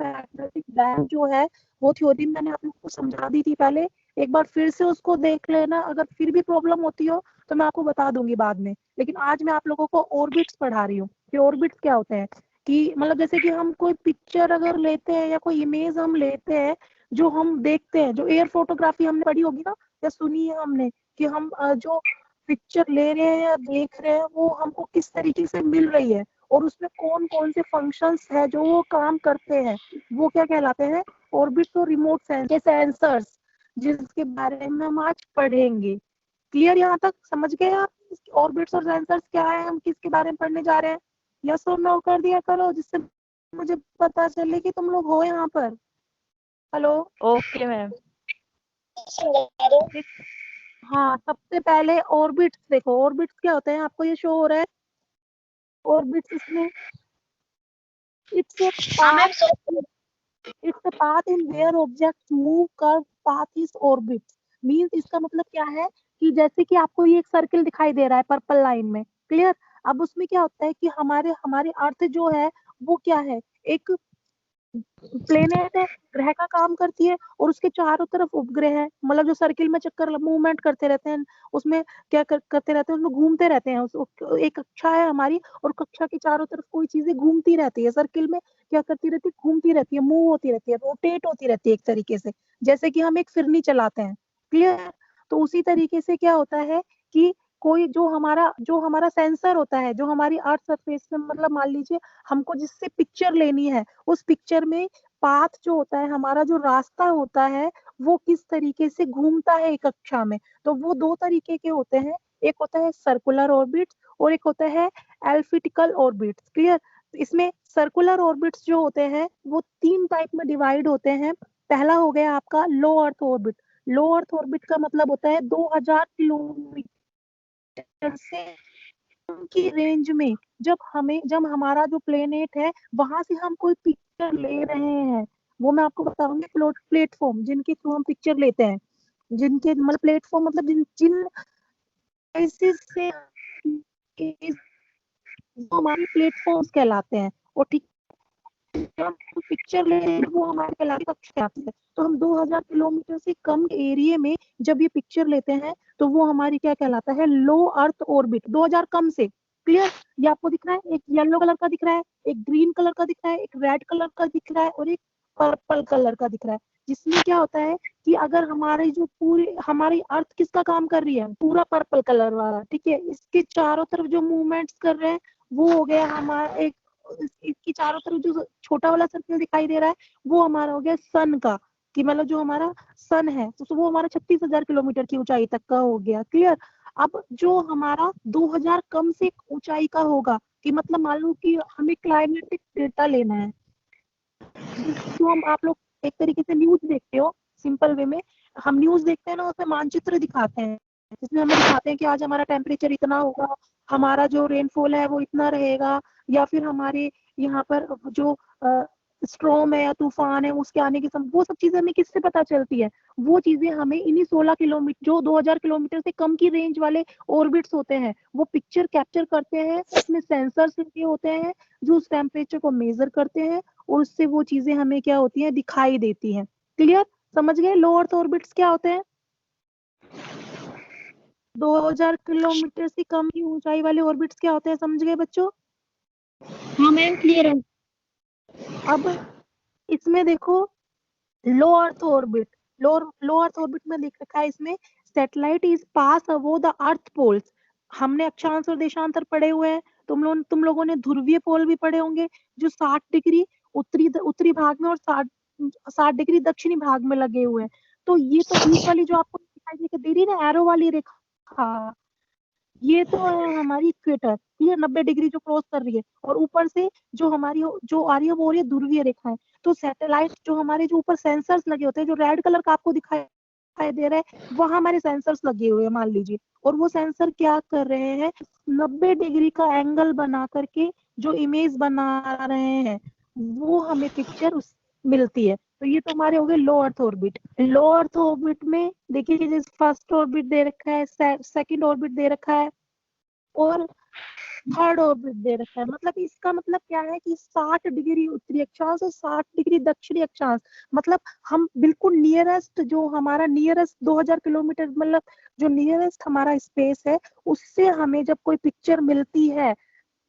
Magnetic band जो है वो थ्योरी मैंने आप लोगों को समझा दी थी पहले, एक बार फिर से उसको देख लेना। अगर फिर भी प्रॉब्लम होती हो तो मैं आपको बता दूंगी बाद में, लेकिन आज मैं आप लोगों को ऑर्बिट्स पढ़ा रही हूँ कि ऑर्बिट्स क्या होते हैं। कि मतलब जैसे कि हम कोई पिक्चर अगर लेते हैं या कोई इमेज हम लेते हैं, जो हम देखते हैं, जो एयर फोटोग्राफी हमने पढ़ी होगी ना या सुनी है हमने, कि हम जो पिक्चर ले रहे हैं या देख रहे हैं वो हमको किस तरीके से मिल रही है और उसमें कौन कौन से फंक्शंस है जो वो काम करते हैं, वो क्या कहलाते हैं, ऑर्बिट और रिमोट सेंसर्स, जिसके बारे में हम आज पढ़ेंगे। क्लियर यहाँ तक समझ गए आप? ऑर्बिट्स और सेंसर्स क्या है, हम किसके बारे में पढ़ने जा रहे हैं? यस और नो कर दिया करो जिससे मुझे पता चले कि तुम लोग हो यहाँ पर। हेलो। Okay ma'am. हाँ, सबसे पहले ऑर्बिट्स देखो, ऑर्बिट्स क्या होते हैं, आपको ये शो हो रहा है ऑर्बिट्स इसमें? It's a path in where object move curve path is orbit. Means इसका मतलब क्या है कि जैसे कि आपको ये एक सर्किल दिखाई दे रहा है पर्पल लाइन में, क्लियर? अब उसमें क्या होता है कि हमारे हमारे अर्थ जो है वो क्या है, एक प्लेनेट है, ग्रह का काम करती है, और उसके चारों तरफ उपग्रह है, मतलब जो सर्किल में चक्कर मूवमेंट करते रहते हैं, उसमें क्या करते रहते हैं, उसमें घूमते रहते हैं। एक कक्षा है हमारी, और कक्षा के चारों तरफ कोई चीजें घूमती रहती है, सर्किल में क्या करती रहती है, घूमती रहती है, मूव होती रहती है, रोटेट होती रहती है एक तरीके से, जैसे कि हम एक फिरनी चलाते हैं। क्लियर? तो उसी तरीके से क्या होता है कि कोई जो हमारा सेंसर होता है, जो हमारी अर्थ सरफेस में, मतलब मान लीजिए हमको जिससे पिक्चर लेनी है, उस पिक्चर में पाथ जो होता है, हमारा जो रास्ता होता है, वो किस तरीके से घूमता है एक कक्षा में, तो वो दो तरीके के होते हैं। एक होता है सर्कुलर ऑर्बिट्स और एक होता है एलिप्टिकल ऑर्बिट्स। क्लियर? इसमें सर्कुलर ऑर्बिट्स जो होते हैं वो तीन टाइप में डिवाइड होते हैं। पहला हो गया आपका लो अर्थ ऑर्बिट। लो अर्थ ऑर्बिट का मतलब होता है 2000 किलोमीटर से की रेंज में, जब हमारा जो प्लेनेट है वहां से हम कोई पिक्चर ले रहे हैं, वो मैं आपको बताऊंगी। प्लेटफॉर्म जिनके थ्रू हम पिक्चर लेते हैं, जिनके मतलब प्लेटफॉर्म, मतलब जिन जिन places से वो हमारी प्लेटफॉर्म्स कहलाते हैं। और ठीक पिक्चर ले रहे हैं वो हमारे कहलाती कक्षा से। तो हम 2000 किलोमीटर से कम एरिया में जब ये पिक्चर लेते हैं तो वो हमारी क्या कहलाता है, लो अर्थ ऑर्बिट। 2000 कम से। क्लियर? ये आपको दिख रहा है, एक येलो कलर का दिख रहा है, एक ग्रीन कलर का दिख रहा है, एक रेड कलर का दिख रहा है और एक पर्पल कलर का दिख रहा है। जिसमें क्या होता है कि अगर हमारी जो पूरी हमारी अर्थ किसका काम कर रही है, पूरा पर्पल कलर वाला, ठीक है, इसके चारों तरफ जो मूवमेंट्स कर रहे हैं वो हो गया हमारा एक, इसकी चारों तरफ जो छोटा वाला सर्कल दिखाई दे रहा है वो हमारा हो गया सन का, कि मतलब जो हमारा सन है तो वो हमारा 36,000 किलोमीटर की ऊंचाई तक का हो गया। क्लियर? अब जो हमारा 2000 कम से ऊंचाई का होगा, कि मतलब मान लो कि हमें क्लाइमेटिक डेटा लेना है, जो हम आप लोग एक तरीके से न्यूज देखते हो सिंपल वे में, हम न्यूज देखते हैं ना, उसमें मानचित्र दिखाते हैं, जिसमें हमें दिखाते हैं कि आज हमारा टेम्परेचर इतना होगा, हमारा जो रेनफॉल है वो इतना रहेगा, या फिर हमारे यहाँ पर जो स्ट्रॉम है या तूफान है उसके आने की वो सब चीजें हमें किससे पता चलती है? वो चीजें हमें इन्हीं 16 किलोमीटर, जो 2000 किलोमीटर से कम की रेंज वाले ऑर्बिट्स होते हैं, वो पिक्चर कैप्चर करते हैं। उसमें सेंसर्स लगे होते हैं जो उस टेम्परेचर को मेजर करते हैं, और उससे वो चीजें हमें क्या होती हैं, दिखाई देती हैं। क्लियर? समझ गए लो अर्थ ऑर्बिट्स क्या होते हैं? 2000 किलोमीटर से कम की ऊंचाई वाले ऑर्बिट्स क्या होते हैं, समझ गए बच्चों? हाँ मैम, क्लियर है। अब इसमें देखो लो अर्थ ऑर्बिट, लो अर्थ ऑर्बिट में लिख रखा है इसमें, satellite is pass above the earth poles. हमने अक्षांश और देशांतर पढ़े हुए हैं, तुम लोगों ने ध्रुवीय पोल भी पढ़े होंगे, जो 60 डिग्री उत्तरी भाग में और 60 डिग्री दक्षिणी भाग में लगे हुए हैं। तो ये तो बीच वाली जो आपको दिखाई दे रही है ना एरो वाली रेखा, ये तो है हमारी इक्वेटर, ये 90 डिग्री जो क्रॉस कर रही है, और ऊपर से जो हमारी जो आ रही है वो हो रही है ध्रुवीय रेखाएं। तो सैटेलाइट जो हमारे जो ऊपर सेंसर्स लगे होते हैं, जो रेड कलर का आपको दिखाई दे रहा है, वहां हमारे सेंसर्स लगे हुए हैं मान लीजिए, और वो सेंसर क्या कर रहे हैं, 90 डिग्री का एंगल बना करके जो इमेज बना रहे हैं, वो हमें पिक्चर उस मिलती है। तो ये तो हमारे हो गए लो अर्थ ऑर्बिट। लो अर्थ ऑर्बिट में देखिए कि जैसे फर्स्ट ऑर्बिट दे रखा है, सेकंड ऑर्बिट दे रखा है, और थर्ड ऑर्बिट दे रखा है। मतलब इसका मतलब क्या है कि 60 डिग्री उत्तरी अक्षांश और 60 डिग्री दक्षिणी अक्षांश, मतलब हम बिल्कुल नियरेस्ट, जो हमारा नियरेस्ट 2000 किलोमीटर, मतलब जो नियरेस्ट हमारा स्पेस है, उससे हमें जब कोई पिक्चर मिलती है,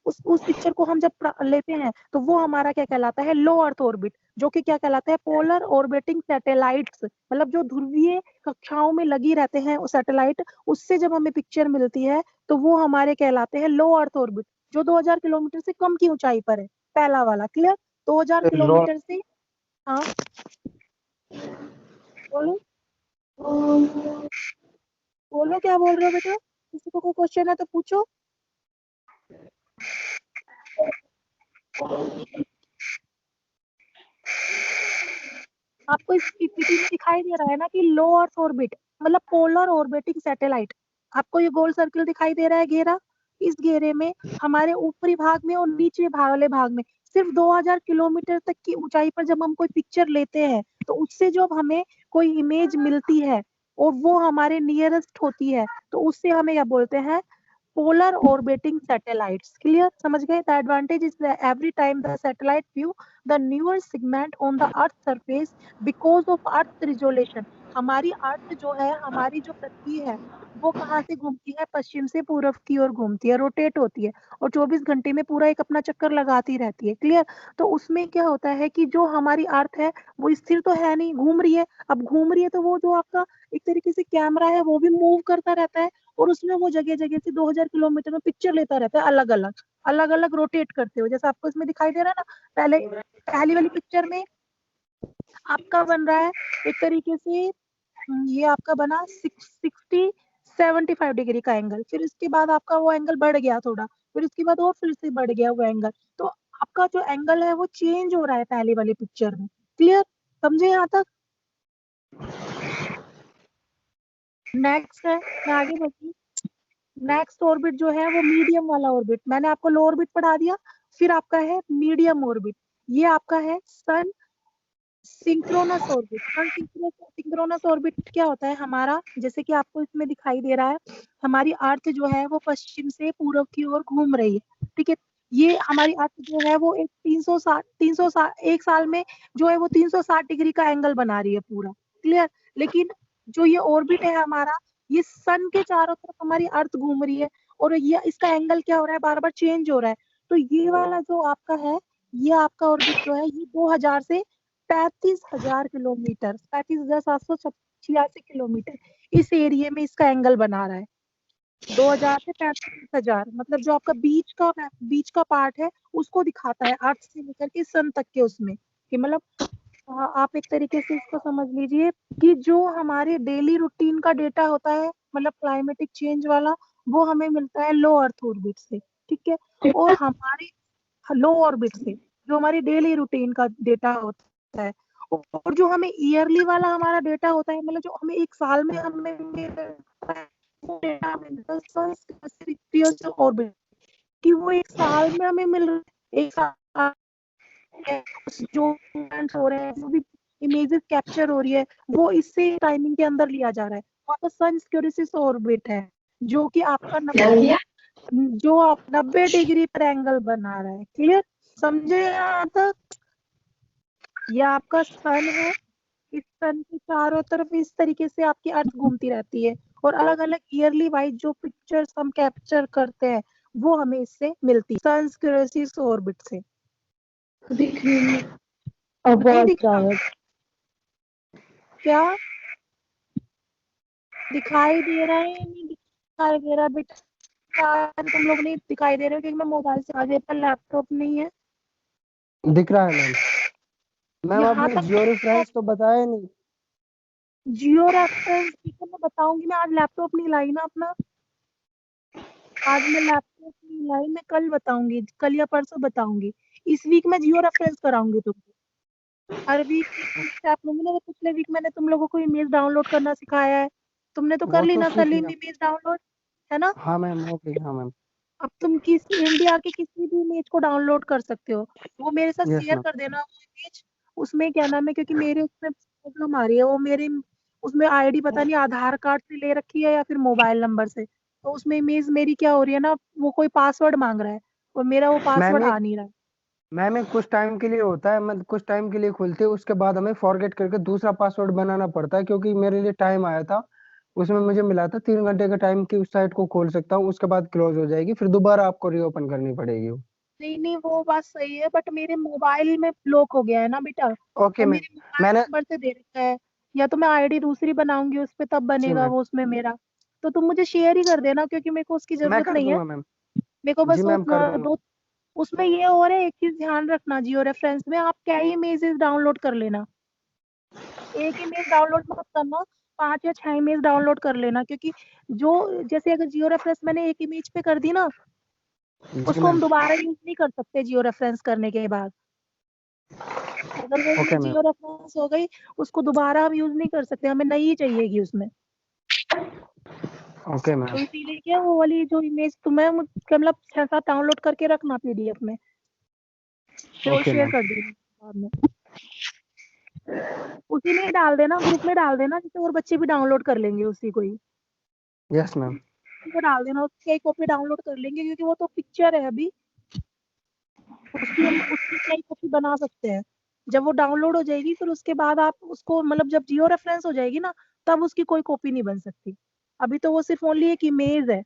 उस पिक्चर को हम जब लेते हैं तो वो हमारा क्या कहलाता है, लो अर्थ ऑर्बिट, जो कि क्या कहलाता है, पोलर ऑर्बिटिंग सैटेलाइट्स, मतलब जो ध्रुवीय कक्षाओं में लगी रहते हैं वो सैटेलाइट, उससे जब हमें पिक्चर मिलती है तो वो हमारे कहलाते हैं लो अर्थ ऑर्बिट, जो 2000 किलोमीटर से कम की ऊंचाई पर है। पहला वाला क्लियर, 2000 लो किलोमीटर से। हाँ बोलो, बोलो क्या बोल रहे हो बेटा, किसी को कोई क्वेश्चन है तो पूछो। आपको इस पीपीटी में दिखाई दे रहा है ना कि लो अर्थ ऑर्बिट मतलब पोलर ऑर्बिटिंग सैटेलाइट, आपको ये गोल सर्किल दिखाई दे रहा है घेरा, इस घेरे में हमारे ऊपरी भाग में और नीचे भाग वाले भाग में सिर्फ 2000 किलोमीटर तक की ऊंचाई पर जब हम कोई पिक्चर लेते हैं तो उससे जब हमें कोई इमेज मिलती है और वो हमारे नियरेस्ट होती है तो उससे हमें क्या बोलते हैं, polar orbiting satellites. Clear? समझ गए? The advantage is that every time the satellite view the newer segment on the earth surface because of earth resolution. हमारी अर्थ जो है, हमारी जो पृथ्वी है, वो कहाँ से घूमती है, पश्चिम से पूर्व की ओर घूमती है, रोटेट होती है और 24 घंटे में पूरा एक अपना चक्कर लगाती रहती है। क्लियर? तो उसमें क्या होता है कि जो हमारी अर्थ है वो स्थिर तो है नहीं, घूम रही है। अब घूम रही है तो वो जो आपका एक तरीके से कैमरा है वो भी मूव करता रहता है और उसमें वो जगह जगह से 2000 किलोमीटर में पिक्चर लेता रहता है, अलग अलग अलग अलग रोटेट करते हुए, जैसा आपको इसमें दिखाई दे रहा है ना। पहले पहली वाली पिक्चर में आपका बन रहा है एक तरीके से, ये आपका बना 60-75 डिग्री का एंगल, फिर इसके बाद आपका वो एंगल बढ़ गया थोड़ा, फिर इसके बाद और फिर से बढ़ गया वो एंगल, तो आपका जो एंगल है वो चेंज हो रहा है पहली वाली पिक्चर में। क्लियर? समझे यहाँ तक? नेक्स्ट है, मैं आगे बढ़ती हूँ। नेक्स्ट ऑर्बिट जो है वो मीडियम वाला ऑर्बिट, मैंने आपको लो ऑर्बिट पढ़ा दिया, फिर आपका है मीडियम ऑर्बिट, ये आपका है सन सिंक्रोनस ऑर्बिट। सन सिंक्रोनस ऑर्बिट क्या होता है हमारा, जैसे कि आपको इसमें दिखाई दे रहा है, हमारी अर्थ जो है वो पश्चिम से पूर्व की ओर घूम रही है, ठीक है। ये हमारी अर्थ जो है वो एक 360 एक साल में जो है वो 360 डिग्री का एंगल बना रही है पूरा। क्लियर? लेकिन जो ये ऑर्बिट है हमारा, ये सन के चारों तरफ हमारी अर्थ घूम रही है और ये इसका एंगल क्या हो रहा है, बार बार चेंज हो रहा है। तो ये वाला जो आपका है, ये आपका ऑर्बिट जो है ये 2000 से 35,000 किलोमीटर, 35,786 किलोमीटर इस एरिया में इसका एंगल बना रहा है। 2000 से 35,000 मतलब जो आपका बीच का पार्ट है उसको दिखाता है, अर्थ से लेकर के सन तक के उसमें, कि मतलब आप एक तरीके से इसको समझ लीजिए कि जो हमारे डेली रूटीन का डेटा होता है, मतलब क्लाइमेटिक चेंज वाला, वो हमें मिलता है लो अर्थ ऑर्बिट से, ठीक है। और हमारे लो ऑर्बिट से जो हमारी डेली रूटीन का डेटा होता है, और जो हमें ईयरली वाला हमारा डेटा होता है, मतलब जो हमें एक साल में हमें मिलता है, वो डेटा हमें मिलता है ऑर्बिट, कि वो एक साल में हमें मिल रहा है, एक साल जो हो रहे हैं, जो भी इमेजेस कैप्चर हो रही है, वो इससे टाइमिंग के अंदर लिया जा रहा है। वहाँ पर सन सिक्योरिसिस ऑर्बिट है जो कि आपका 90 डिग्री पर एंगल बना रहा है। क्लियर? समझे यहाँ तक? ये आपका सन है, इस सन के चारों तरफ इस तरीके से आपकी अर्थ घूमती रहती है और अलग अलग ईयरली वाइज जो पिक्चर्स हम कैप्चर करते हैं वो हमें इससे मिलती है, सन सिक्योरिसिस ऑर्बिट से। दिख रही है नहीं दिख रहा? क्या दिखाई दे रहा है? नहीं दिखाई दे रहा बेटा, शायद तुम लोग नहीं दिखाई दे रहे हो क्योंकि मैं मोबाइल से आगे पर लैपटॉप नहीं है। दिख रहा है मैम। मैम यहाँ आपने तक जियो रेफरेंस तो बताया नहीं। जियो रेफरेंस ठीक है मैं बताऊंगी, मैं आज लैपटॉप नहीं लाई ना अपना, आज मैं लैपटॉप नहीं लाई, मैं कल बताऊंगी, कल या परसों बताऊंगी। इस वीक मैं जियो रेफरेंस कराऊंगी तुमको, हर वीक एक स्टेप लूंगी ना। तो पिछले वीक मैंने तुम लोगों को इमेज डाउनलोड करना सिखाया है, तुमने तो कर वो ली तो ना सीख सलीम लिया। इमेज डाउनलोड, है ना? हाँ मैम, ओके, हाँ मैम। अब तुम किसी इंडिया के किसी भी इमेज को डाउनलोड कर सकते हो, वो मेरे साथ यस शेयर मैम। कर देना वो इमेज। उसमें क्या नाम है, क्योंकि मेरे उसमें प्रॉब्लम आ रही है, वो मेरे उसमें आईडी पता नहीं आधार कार्ड से ले रखी है या फिर मोबाइल नंबर से, तो उसमें इमेज मेरी क्या हो रही है ना, वो कोई पासवर्ड मांग रहा है और मेरा वो पासवर्ड मैम आ नहीं रहा है। मैम कुछ टाइम के लिए होता है, मतलब कुछ टाइम के लिए खुलते हैं, उसके बाद हमें फॉरगेट करके दूसरा पासवर्ड बनाना पड़ता है, क्योंकि मेरे लिए टाइम आया था, उसमें मुझे मिला था 3 घंटे का टाइम की उस साइट को खोल सकता हूँ, उसके बाद क्लोज हो जाएगी, फिर दोबारा आपको रीओपन करनी पड़ेगी वो। नहीं नहीं, वो बात सही है, बट मेरे मोबाइल में लॉक हो गया है ना बेटा, ओके और मैम। मेरे मोबाइल मैंने नंबर से दे रखा है। या तो मैं आईडी दूसरी बनाऊंगी उस पे, तब जी बनेगा मैम, वो उसमें मेरा। तो तुम मुझे शेयर ही कर देना, क्योंकि मेरे को उसकी मैं जरूरत कर नहीं है। दूंगा मैम। मेरे को जी बस वो मैम कर दूंगा। दो। उसमें ये और है, एक चीज ध्यान रखना, जियो रेफरेंस में आप क्या ही इमेजेस डाउनलोड कर लेना। एक इमेज डाउनलोड मत करना, 5 या 6 इमेज डाउनलोड कर लेना, क्योंकि जो जैसे अगर जियो रेफरेंस मैंने एक इमेज पे कर दी ना, जी उसको हम मैम। दोबारा यूज नहीं कर सकते जियो रेफरेंस करने के बाद। अगर वो okay image ma'am. Geo reference हो गई, उसको दोबारा हम यूज नहीं कर सकते, हमें नई चाहिएगी उसमें। ओके तो मैम। इसीलिए क्या, वो वाली जो इमेज तुम्हें मतलब 6-7 डाउनलोड करके रखना पीडीएफ में, फिर वो ओके शेयर मैम। कर देना बाद में। उसी में ही डाल देना, ग्रुप में डाल देना, जिससे और बच्चे भी डाउनलोड कर लेंगे उसी को ही। Yes ma'am. उसी को डाल देना, उसकी एक कॉपी डाउनलोड कर लेंगे, क्योंकि वो तो पिक्चर है अभी। उसकी हम उसकी क्या कॉपी बना सकते हैं। जब वो डाउनलोड हो जाएगी, फिर उसके बाद आप उसको मतलब जब जियो रेफरेंस हो जाएगी ना, तब उसकी कोई कॉपी नहीं बन सकती। अभी तो वो सिर्फ ओनली एक इमेज है।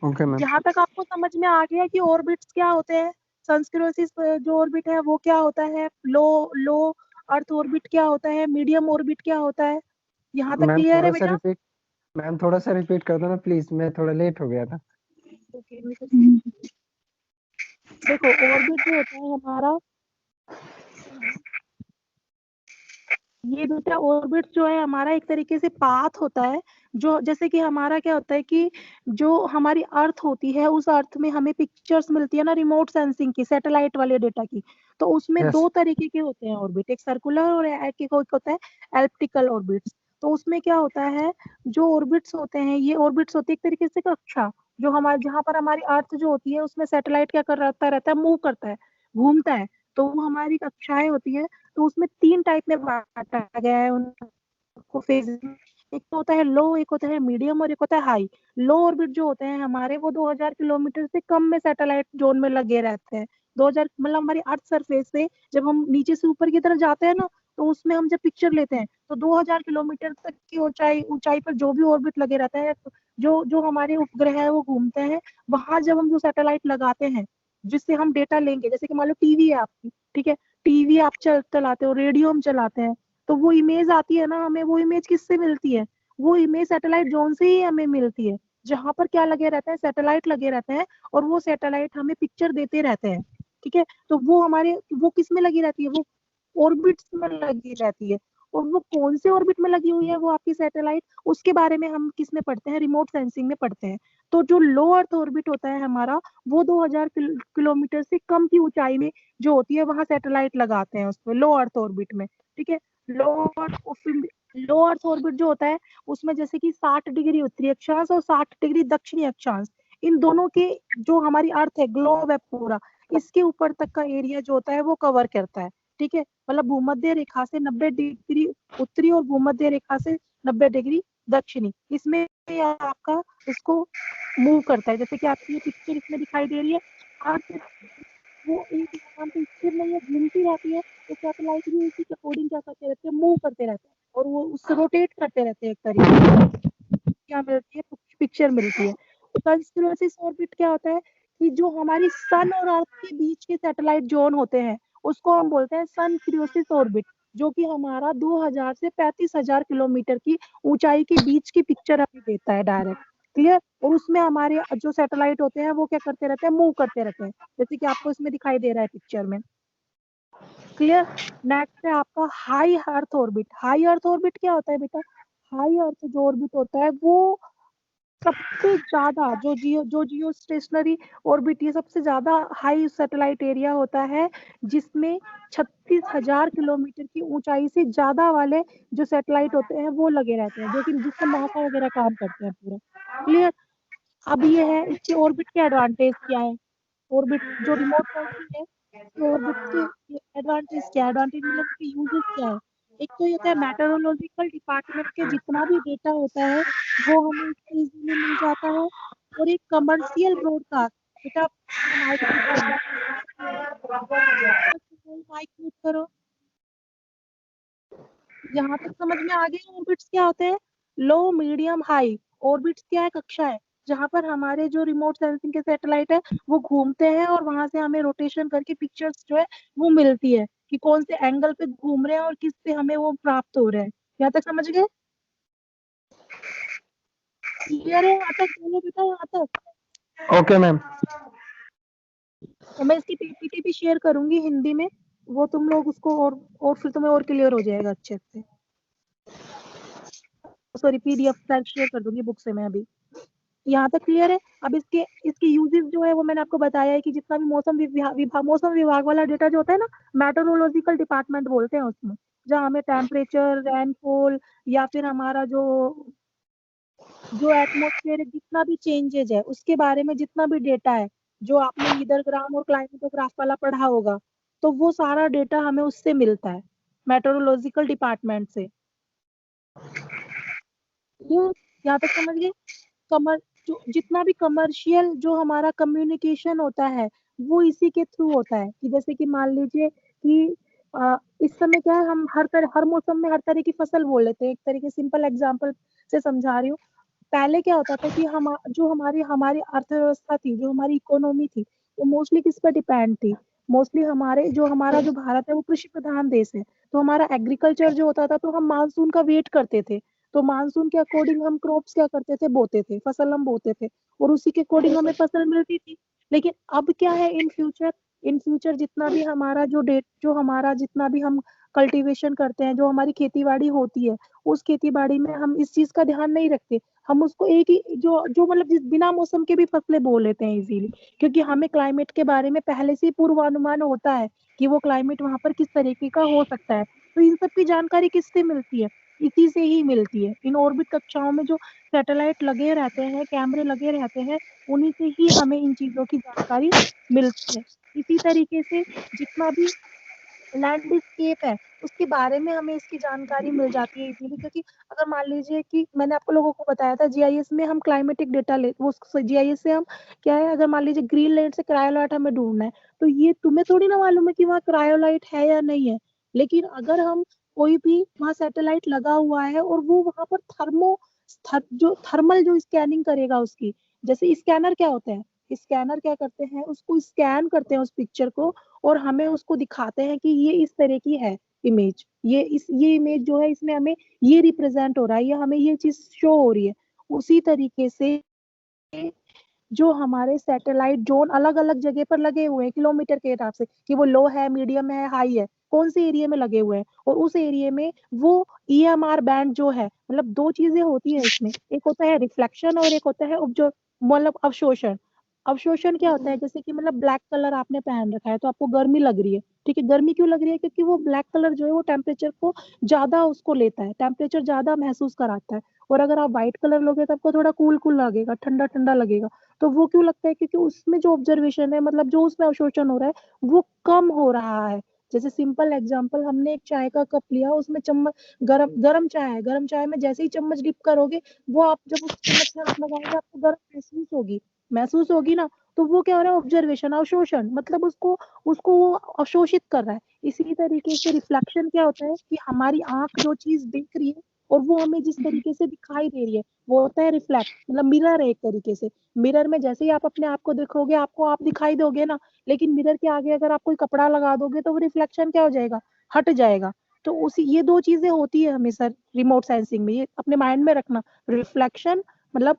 Okay ma'am. जहां तक आपको समझ में आ गया कि ऑर्बिट्स क्या होते हैं, संस्क्रोसिस जो ऑर्बिट है वो क्या होता है, लो लो अर्थ ऑर्बिट क्या होता है, मीडियम ऑर्बिट क्या होता है, यहाँ तक मैम क्लियर है थोड़ा सा बेटा? रिपीट मैम थोड़ा सा रिपीट कर दो ना प्लीज, मैं थोड़ा लेट हो गया था। ओके, देखो ऑर्बिट जो होता है हमारा, ये बेटा ऑर्बिट जो है हमारा एक तरीके से पाथ होता है। जो जैसे कि हमारा क्या होता है कि जो हमारी अर्थ होती है, उस अर्थ में हमें पिक्चर्स मिलती है ना, रिमोट सेंसिंग की, सैटेलाइट वाले डेटा की। तो उसमें यस। दो तरीके के होते हैं ऑर्बिट, एक सर्कुलर और एक होता है एलिप्टिकल ऑर्बिट्स। तो उसमें क्या होता है, जो ऑर्बिट्स होते हैं, ये ऑर्बिट्स होती है एक तरीके से कक्षा, जो हमारे जहाँ पर हमारी अर्थ जो होती है, उसमें सैटेलाइट क्या कर रहता रहता है, मूव करता है, घूमता है। तो वो हमारी कक्षाएं होती है। तो उसमें 3 टाइप में बांटा गया है उनको फेज में। एक तो होता है लो, एक होता है मीडियम, और एक होता है हाई। लो ऑर्बिट जो होते हैं हमारे, वो 2000 किलोमीटर से कम में सैटेलाइट जोन में लगे रहते हैं। 2000 मतलब हमारी अर्थ सरफेस से जब हम नीचे से ऊपर की तरफ जाते हैं ना, तो उसमें हम जब पिक्चर लेते हैं, तो 2000 किलोमीटर तक की ऊंचाई ऊंचाई पर जो भी ऑर्बिट लगे रहता है, जो जो हमारे उपग्रह है वो घूमते हैं। वहां जब हम जो सैटेलाइट लगाते हैं, जिससे हम डेटा लेंगे, जैसे कि मान लो टीवी है आपकी, ठीक है, टीवी आप चलाते हो, रेडियो हम चलाते हैं, तो वो इमेज आती है ना हमें, वो इमेज किससे मिलती है, वो इमेज सैटेलाइट जोन से ही हमें मिलती है, जहां पर क्या लगे रहते हैं, सैटेलाइट लगे रहते हैं। और वो सैटेलाइट हमें पिक्चर देते रहते हैं। ठीक है, तो वो हमारे वो किस में लगी रहती है, वो ऑर्बिट्स में लगी रहती है। और वो कौन से ऑर्बिट में लगी हुई है वो आपकी सैटेलाइट, उसके बारे में हम किस में पढ़ते हैं, रिमोट सेंसिंग में पढ़ते हैं। तो जो लो अर्थ ऑर्बिट होता है हमारा, वो 2000 किलोमीटर से कम की ऊंचाई में जो होती है, वहां सैटेलाइट लगाते हैं उसमें, लो अर्थ ऑर्बिट में। ठीक है, लो अर्थ लो अर्थ ऑर्बिट जो होता है, उसमें जैसे कि 60 डिग्री उत्तरी अक्षांश और 60 डिग्री दक्षिणी अक्षांश, इन दोनों के, जो हमारी अर्थ है, ग्लोब है पूरा, इसके ऊपर तक का एरिया जो होता है वो कवर करता है। ठीक है, मतलब भूमध्य रेखा से 90 डिग्री उत्तरी और भूमध्य रेखा से 90 डिग्री दक्षिणी, इसमें आपका इसको मूव करता है। जैसे कि आपकी ये पिक्चर इसमें दिखाई दे रही है, अर्थ वो एक स्थान पे स्थिर नहीं है, घूमती रहती है। तो सैटेलाइट भी उसी के अकॉर्डिंग क्या करते रहते हैं, मूव करते रहते हैं, और वो उससे रोटेट करते रहते हैं एक तरीके से। क्या मिलती है, पिक्चर मिलती है। तो कंस्टिट्यूएंसीज ऑर्बिट क्या होता है, कि जो हमारी सन और अर्थ के बीच के सैटेलाइट जोन होते हैं, उसको हम बोलते हैं सन क्रियोसिस ऑर्बिट, जो कि हमारा 2000 से 35,000 किलोमीटर की ऊंचाई के बीच की पिक्चर हमें देता है डायरेक्ट। क्लियर, और उसमें हमारे जो सैटेलाइट होते हैं वो क्या करते रहते हैं, मूव करते रहते हैं, जैसे कि आपको इसमें दिखाई दे रहा है पिक्चर में। क्लियर। नेक्स्ट है आपका high earth orbit. High earth orbit क्या होता है बेटा, हाई अर्थ जो ऑर्बिट होता है, वो सबसे ज्यादा जो जियो स्टेशनरी ऑर्बिट, ये सबसे ज्यादा हाई सैटेलाइट एरिया होता है, जिसमें 36,000 किलोमीटर की ऊंचाई से ज्यादा वाले जो सैटेलाइट होते हैं वो लगे रहते हैं, जो कि जिसमें नासा वगैरह काम करते हैं पूरा। क्लियर। अब ये है इसके ऑर्बिट के एडवांटेज क्या है, ऑर्बिट जो रिमोट सेंसिंग है, ऑर्बिट के एडवांटेज क्या है, एडवांटेज मतलब उसके यूजेस क्या है। एक तो ये होता है मेटेरोलॉजिकल डिपार्टमेंट के जितना भी डेटा होता है, वो हमें इससे इजीली मिल जाता है। और एक कमर्शियल ब्रॉडकास्ट, बेटा माइक म्यूट करो, माइक म्यूट करो। यहाँ तक समझ में आ गया ऑर्बिट्स क्या होते हैं? लो, मीडियम, हाई। ऑर्बिट्स क्या है? कक्षा है जहाँ पर हमारे जो रिमोट सेंसिंग के सैटेलाइट है वो घूमते हैं और वहां से हमें रोटेशन करके पिक्चर्स जो है वो मिलती है कि कौन से एंगल पे घूम रहे हैं और किस पे हमें वो प्राप्त हो रहे हैं। यहाँ तक समझ गए? क्लियर है यहाँ तक? बोलो बेटा यहाँ तक। Okay ma'am. और मैं इसकी पीपीटी भी शेयर करूंगी हिंदी में, वो तुम लोग उसको और फिर तुम्हें और क्लियर हो जाएगा अच्छे से। सॉरी, पीडीएफ शेयर कर दूंगी बुक से मैं अभी। यहाँ तक क्लियर है? अब इसके यूजेस जो है वो मैंने आपको बताया है कि जितना भी मौसम विभाग वाला डेटा जो होता है ना, मेट्रोलॉजिकल डिपार्टमेंट बोलते हैं उसमें, जहाँ हमें टेम्परेचर, रेनफॉल या फिर हमारा जो जो एटमॉस्फेयर जितना भी चेंजेज है उसके बारे में जितना भी डेटा है, जो आपने ईदरग्राम और क्लाइमेटोग्राफ वाला पढ़ा होगा, तो वो सारा डेटा हमें उससे मिलता है, मेट्रोलॉजिकल डिपार्टमेंट से। ये यहाँ तक समझ गए? कमर जो जितना भी कमर्शियल जो हमारा कम्युनिकेशन होता है वो इसी के थ्रू होता है। कि जैसे कि मान लीजिए कि इस समय क्या है, हम हर मौसम में हर तरह की फसल बोल लेते हैं। एक तरीके सिंपल एग्जांपल से समझा रही हूँ। पहले क्या होता था कि हम जो हमारी हमारी अर्थव्यवस्था थी, जो हमारी इकोनॉमी थी, वो मोस्टली किस पर डिपेंड थी? मोस्टली हमारा जो भारत है वो कृषि प्रधान देश है। तो हमारा एग्रीकल्चर जो होता था, तो हम मानसून का वेट करते थे। तो मानसून के अकॉर्डिंग हम क्रॉप्स क्या करते थे? बोते थे, फसल हम बोते थे और उसी के अकॉर्डिंग हमें फसल मिलती थी। लेकिन अब क्या है, इन फ्यूचर जितना भी हमारा जो हमारा जितना भी हम कल्टीवेशन करते हैं, जो हमारी खेती बाड़ी होती है, उस खेती बाड़ी में हम इस चीज का ध्यान नहीं रखते। हम उसको एक ही जो जो मतलब जिस बिना मौसम के भी फसलें बो लेते हैं इजीली, क्योंकि हमें क्लाइमेट के बारे में पहले से ही पूर्वानुमान होता है कि वो क्लाइमेट वहां पर किस तरीके का हो सकता है। तो इन सब की जानकारी किससे मिलती है? इसी से ही मिलती है। इन ऑर्बिट कक्षाओं में जो सैटेलाइट लगे रहते हैं, कैमरे लगे रहते हैं, उन्हीं से ही हमें इन चीजों की जानकारी मिलती है। इसी तरीके से जितना भी लैंडस्केप है उसके बारे में हमें इसकी जानकारी मिल जाती है इजीली। क्योंकि अगर मान लीजिए कि मैंने आपको लोगों को बताया था जीआईएस में हम क्लाइमेटिक डेटा ले, वो जीआईएस से हम क्या है, अगर मान लीजिए ग्रीनलैंड से क्रायोलाइट हमें ढूंढना है, तो ये तुम्हें थोड़ी ना मालूम है कि वहाँ क्रायोलाइट है या नहीं है। लेकिन अगर हम कोई भी वहाँ सैटेलाइट लगा हुआ है और वो वहां पर जो थर्मल जो स्कैनिंग करेगा उसकी, जैसे स्कैनर क्या होते हैं, स्कैनर क्या करते हैं, उसको स्कैन करते हैं उस पिक्चर को और हमें उसको दिखाते हैं कि ये इस तरह की है इमेज, ये इमेज जो है इसमें हमें ये रिप्रेजेंट हो रहा है, या हमें ये चीज शो हो रही है। उसी तरीके से जो हमारे सैटेलाइट जोन अलग अलग जगह पर लगे हुए हैं किलोमीटर के हिसाब से, कि वो लो है, मीडियम है, हाई है, कौन से एरिया में लगे हुए हैं, और उस एरिया में वो ईएमआर बैंड जो है, मतलब दो चीजें होती है इसमें, एक होता है रिफ्लेक्शन और एक होता है जो मतलब अवशोषण। अवशोषण क्या होता है? जैसे कि मतलब ब्लैक कलर आपने पहन रखा है तो आपको गर्मी लग रही है, ठीक है। गर्मी क्यों लग रही है? क्योंकि वो ब्लैक कलर जो है वो टेम्परेचर को ज्यादा उसको लेता है, टेम्परेचर ज्यादा महसूस कराता है। और अगर आप व्हाइट कलर लोगे तो आपको थोड़ा कूल कूल लगेगा, ठंडा ठंडा लगेगा। तो वो क्यों लगता है? क्योंकि उसमें जो ऑब्जर्वेशन है, मतलब जो उसमें अवशोषण हो रहा है वो कम हो रहा है। जैसे सिंपल एग्जांपल, हमने एक चाय का कप लिया, उसमें चम्मच, गरम गरम चाय है, गरम चाय में जैसे ही चम्मच डिप करोगे, वो आप जब उस चम्मच में हाथ लगाओगे आपको गर्म महसूस होगी ना। तो वो क्या हो रहा है? ऑब्जर्वेशन, अवशोषण, मतलब उसको उसको वो अवशोषित कर रहा है। इसी तरीके से रिफ्लेक्शन क्या होता है कि हमारी आंख जो चीज देख रही है और वो हमें जिस तरीके से दिखाई दे रही है वो होता है रिफ्लेक्ट, मतलब मिरर है एक तरीके से। मिरर में जैसे ही आप अपने आप को देखोगे, आपको आप दिखाई दोगे ना, लेकिन मिरर के आगे अगर आप कोई कपड़ा लगा दोगे तो वो रिफ्लेक्शन क्या हो जाएगा? हट जाएगा। तो उसी ये दो चीजें होती है हमेशा रिमोट सेंसिंग में, ये अपने माइंड में रखना। रिफ्लेक्शन मतलब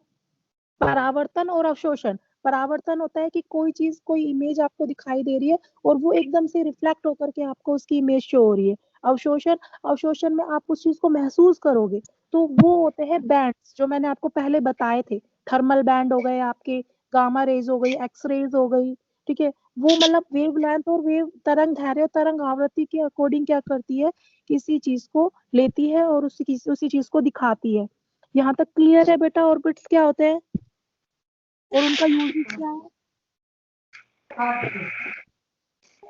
परावर्तन, और अवशोषण। परावर्तन होता है कि कोई चीज, कोई इमेज आपको दिखाई दे रही है और वो एकदम से रिफ्लेक्ट होकर के आपको उसकी इमेज शो हो रही है। अवशोषण, अवशोषण में आप उस चीज को महसूस करोगे। तो वो होते हैं बैंड्स जो मैंने आपको पहले बताए थे। थर्मल बैंड हो गए आपके, गामा रेज हो गई, एक्स रेज हो गई, ठीक है। वो मतलब वेव लेंथ और वेव तरंग दैर्ध्य और तरंग आवृत्ति के अकॉर्डिंग क्या करती है, किसी चीज को लेती है और उसी चीज को दिखाती है। यहाँ तक क्लियर है बेटा? ऑर्बिट्स क्या होते हैं और उनका यूज क्या है?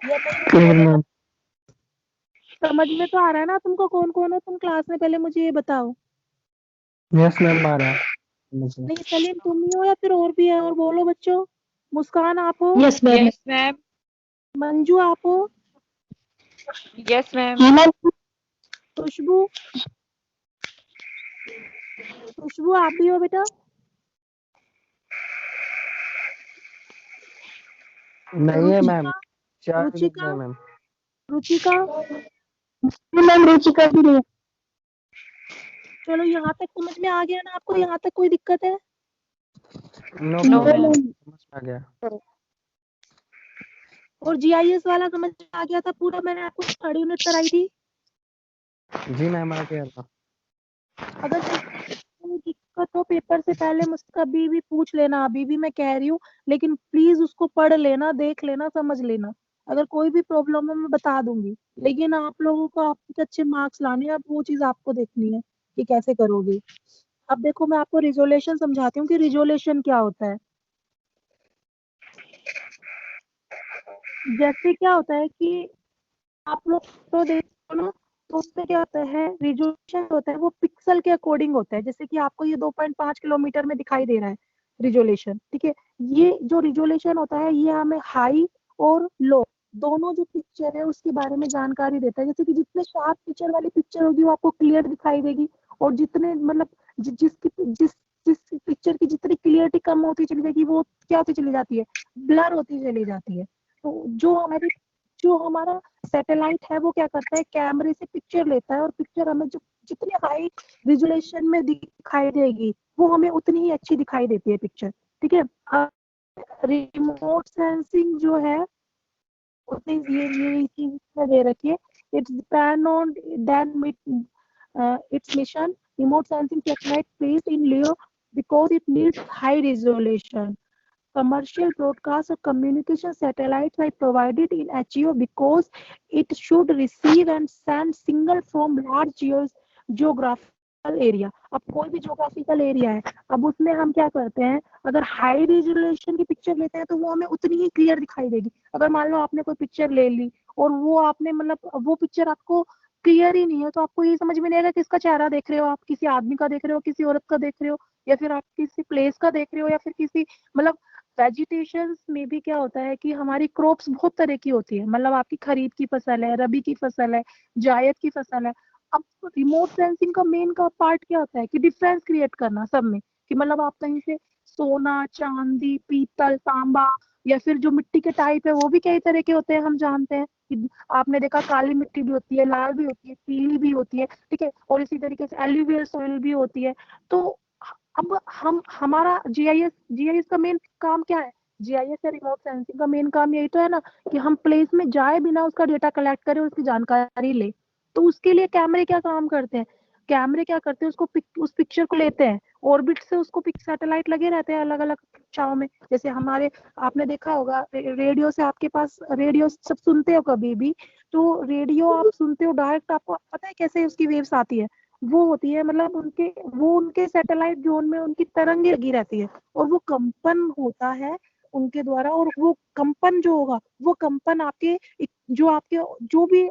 या नहीं क्लियर बोलो तो मैम। समझ में तो आ रहा है ना तुमको? कौन कौन हो तुम क्लास में? पहले मुझे ये बताओ। यस मैम, आ रहा है। नहीं सलीम तुम ही हो या फिर और भी है? और बोलो बच्चों। मुस्कान आप हो? Yes ma'am. Yes ma'am. Manju आप हो? Yes ma'am. हाँ मैम। खुशबू? खुशबू आप भी हो बेटा? नहीं है मैम, रुचिका? 4 रुचिका? है मैम। रुचिका? मैम रुचिका भी नहीं है। चलो यहाँ तक समझ में आ गया ना आपको? यहाँ तक कोई दिक्कत है? No no problem, ma'am. समझ में आ गया। और जीआईएस वाला समझ में आ गया था पूरा? मैंने आपको 3rd यूनिट कराई थी। जी मैम आ गया था। अगर कोई दिक्कत हो पेपर से पहले मुझसे कभी भी पूछ लेना, अभी भी मैं कह रही हूँ, लेकिन प्लीज उसको पढ़ लेना, देख लेना, समझ लेना। अगर कोई भी प्रॉब्लम है मैं बता दूंगी, लेकिन आप लोगों को आपके अच्छे मार्क्स लाने हैं, अब वो चीज आपको देखनी है कि कैसे करोगे। अब देखो मैं आपको रिजोल्यूशन समझाती हूँ कि रिजोल्यूशन क्या होता है। जैसे क्या होता है कि आप लोग तो देखो ना, तो उसमें क्या होता है, रिजोल्यूशन होता है वो पिक्सल के अकॉर्डिंग होता है। जैसे कि आपको ये 2.5 किलोमीटर में दिखाई दे रहा है रिजोल्यूशन, ठीक है। ये जो रिजोल्यूशन होता है ये हमें हाई और लो दोनों जो पिक्चर है उसके बारे में जानकारी देता है। जैसे कि जितने शार्प पिक्चर वाली पिक्चर होगी वो आपको क्लियर दिखाई देगी, और जितने मतलब जिस पिक्चर की जितनी क्लियरिटी कम होती चली जाएगी वो क्या होती चली जाती है, ब्लर होती चली जाती है। तो जो हमारा सैटेलाइट है वो क्या करता है, कैमरे से पिक्चर लेता है, और पिक्चर हमें जो जितनी हाई रिजोल्यूशन में दिखाई देगी वो हमें उतनी ही अच्छी दिखाई देती है पिक्चर, ठीक है। रिमोट सेंसिंग जो है उसने ये चीज इसमें दे रखी है, it's depend on then its mission. Remote sensing satellite placed in LEO because it needs high resolution. Commercial broadcast or communication satellites are provided in HEO because it should receive and send signal from large geographical area. अब कोई भी geographical area है, अब उसमें हम क्या करते हैं, अगर हाई रेजोल्यूशन की पिक्चर लेते हैं तो वो हमें उतनी ही क्लियर दिखाई देगी। अगर मान लो आपने कोई पिक्चर ले ली और वो आपने मतलब वो पिक्चर आपको क्लियर ही नहीं है, तो आपको ये समझ में नहीं आएगा किसका चेहरा देख रहे हो, आप किसी आदमी का देख रहे हो, किसी औरत का देख रहे हो, या फिर आप किसी प्लेस का देख रहे हो, या फिर किसी मतलब वेजिटेशन में भी क्या होता है कि हमारी क्रॉप्स बहुत तरह की होती है। मतलब आपकी खरीफ की फसल है, रबी की फसल है, जायद की फसल है। अब रिमोट सेंसिंग का मेन का पार्ट क्या होता है कि डिफरेंस क्रिएट करना सब में, कि मतलब आप कहीं से सोना, चांदी, पीतल, तांबा, या फिर जो मिट्टी के टाइप है वो भी कई तरह के होते हैं, हम जानते हैं कि आपने देखा काली मिट्टी भी होती है, लाल भी होती है, पीली भी होती है, ठीक है। और इसी तरीके से एल्यूवियल सॉइल भी होती है। तो अब हम हमारा जीआईएस का मेन काम क्या है, जीआईएस या रिमोट सेंसिंग का मेन काम यही तो है ना कि हम प्लेस में जाए बिना उसका डेटा कलेक्ट करें, उसकी जानकारी ले। तो उसके लिए कैमरे क्या काम करते हैं, कैमरे क्या करते हैं उसको उस पिक्चर को लेते हैं, ऑर्बिट से उसको सैटेलाइट लगे रहते हैं अलग अलग कक्षाओं में। जैसे हमारे आपने देखा होगा रेडियो से, आपके पास रेडियो सब सुनते हो कभी भी, तो रेडियो आप सुनते हो डायरेक्ट, आपको पता है कैसे उसकी वेव्स आती है, वो होती है मतलब उनके सैटेलाइट जोन में उनकी तरंगे लगी रहती है, और वो कंपन होता है उनके द्वारा, और वो कंपन जो होगा वो कंपन आपके जो भी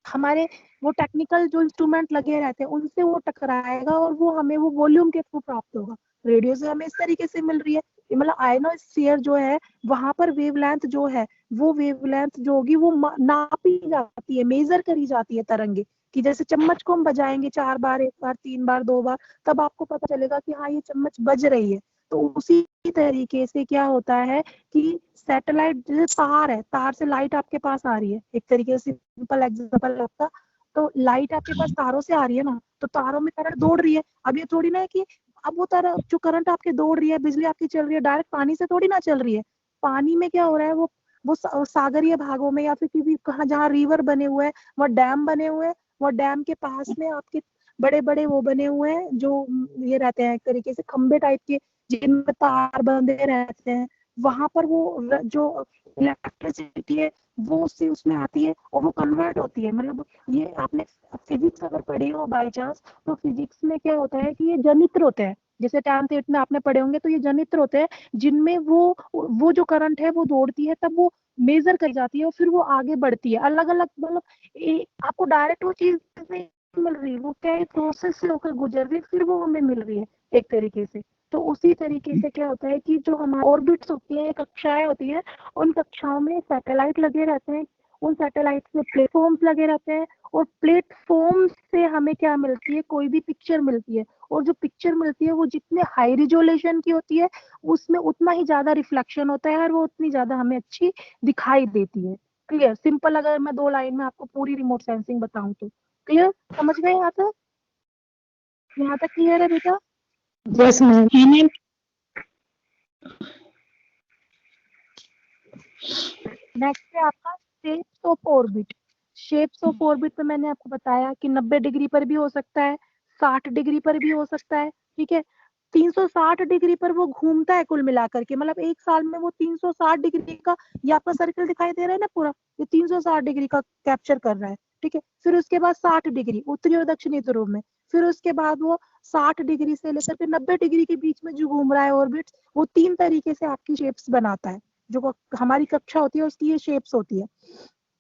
हमारे वो टेक्निकल जो इंस्ट्रूमेंट लगे रहते हैं उनसे वो टकराएगा, और वो हमें वो वॉल्यूम के थ्रू प्राप्त होगा। रेडियो से हमें इस तरीके से मिल रही है, मतलब आयनोस्फीयर जो है वहां पर वेवलेंथ जो है, वो वेवलेंथ जो होगी वो नापी जाती है, मेजर करी जाती है तरंगे, कि जैसे चम्मच को हम बजाएंगे 4 बार, 1 बार, 3 बार, 2 बार, तब आपको पता चलेगा कि हाँ ये चम्मच बज रही है। तो उसी तरीके से क्या होता है कि सैटेलाइट जैसे तार है, तार से लाइट आपके पास आ रही है, एक तरीके से सिंपल एग्जांपल आपका, तो लाइट आपके पास तारों से आ रही है ना, तो तारों में करंट दौड़ रही है। अब ये थोड़ी ना है कि अब वो तार जो करंट आपके दौड़ रही है, बिजली आपकी चल रही है, डायरेक्ट पानी से थोड़ी ना चल रही है। पानी में क्या हो रहा है, वो सागरीय भागों में या फिर किसी कहाँ जहाँ रिवर बने हुए हैं, वहाँ डैम बने हुए हैं, वो डैम के पास में आपके बड़े बड़े वो बने हुए हैं जो ये रहते हैं एक तरीके से खंबे टाइप के, जिनमें तार बंधे रहते हैं। वहां पर वो जो इलेक्ट्रिसिटी है वो उससे उसमें आती है और वो कन्वर्ट होती है। मतलब ये आपने फिजिक्स अगर पढ़ी हो बाई चांस, तो फिजिक्स में क्या होता है कि ये जनित्र होते हैं, जैसे 10th 8th में आपने पढ़े होंगे, तो ये जनित्र होते हैं जिनमें वो जो करंट है वो दौड़ती है, तब वो मेजर करी जाती है और फिर वो आगे बढ़ती है अलग अलग। मतलब आपको डायरेक्ट वो चीज नहीं मिल रही, वो क्या प्रोसेस से होकर गुजर रही है, फिर वो हमें मिल रही है। एक तरीके से। तो उसी तरीके से क्या होता है कि जो हमारे ऑर्बिट्स होती है, कक्षाएं होती है, उन कक्षाओं में सैटेलाइट लगे रहते हैं, उन सैटेलाइट में प्लेटफॉर्म्स लगे रहते हैं, और प्लेटफॉर्म से हमें क्या मिलती है, कोई भी पिक्चर मिलती है, और जो पिक्चर मिलती है वो जितने हाई रिजोल्यूशन की होती है उसमें उतना ही ज्यादा रिफ्लेक्शन होता है और वो उतनी ज्यादा हमें अच्छी दिखाई देती है। क्लियर? सिंपल अगर मैं 2 लाइन में आपको पूरी रिमोट सेंसिंग बताऊं तो। क्लियर? समझ गए यहाँ तक? यहाँ तक क्लियर है बेटा? Yes ma'am. नेक्स्ट है आपका shapes of orbit. Shapes of orbit में मैंने आपको बताया कि 90 डिग्री पर भी हो सकता है, 60 डिग्री पर भी हो सकता है, ठीक है। 360 डिग्री पर वो घूमता है कुल मिलाकर के, मतलब एक साल में वो 360 डिग्री का, ये आपका सर्कल दिखाई दे रहा है ना पूरा, ये 360 डिग्री का कैप्चर कर रहा है, ठीक है। फिर उसके बाद 60 डिग्री उत्तरी और दक्षिणी ध्रुव में, फिर उसके बाद वो 60 डिग्री से लेकर के 90 डिग्री के बीच में जो घूम रहा है ऑर्बिट, वो 3 तरीके से आपकी शेप्स बनाता है। जो हमारी कक्षा होती है उसकी ये शेप्स होती है।